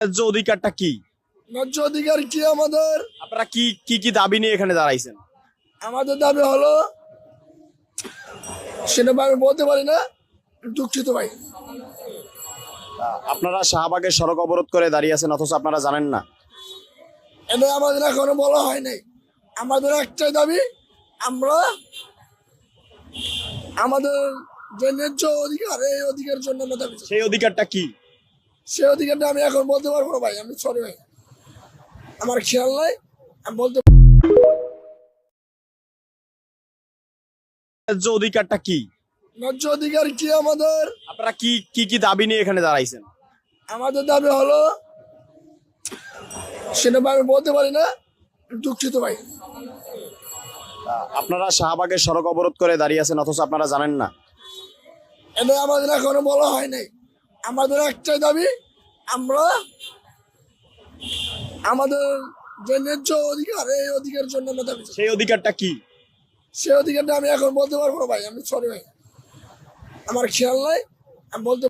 ন্যায্য অধিকারটা কি? ন্যায্য অধিকার কি আমাদের? আপনারা কি কি কি দাবি নিয়ে এখানে দাঁড়াইছেন? আমাদের দাবি হলো, সেটা আমি বলতে পারি না, দুঃখিত ভাই। আপনারা শাহবাগের সড়ক অবরোধ করে দাঁড়িয়ে আছেন অথচ আপনারা জানেন না? এটা আমাদের এখনো বলা হয় নাই। আমাদের একটাই দাবি, আমরা আমাদের যে ন্যায্য অধিকার, এই অধিকারের জন্য আমরা দাবি চাই। সেই অধিকারটা কি? সেই অধিকারটা আমি এখন বলতে পারবো না ভাই, আমি সরি ভাই, আমার খেয়াল নাই, আমি বলতে। ন্যায্য অধিকারটা কি? ন্যায্য অধিকার কি আমাদের? আপনারা কি কি কি দাবি নিয়ে এখানে দাঁড়াইছেন? আমাদের দাবি হলো, সেটা আমি বলতে পারি না, দুঃখিত ভাই। আপনারা শাহবাগের সড়ক অবরোধ করে দাঁড়িয়ে আছেন অথচ আপনারা জানেন না? এটা আমাদের এখনো বলা হয় নাই। আমাদের একটাই দাবি, আমরা আমাদের যে ন্যায্য অধিকার, এই অধিকারের জন্য আমরা দাবি চাই। সেই অধিকারটা কি? সেই অধিকারটা আমি এখন বলতে পারবো না ভাই, আমি সরি ভাই, আমার খেয়াল নাই, আমি বলতে।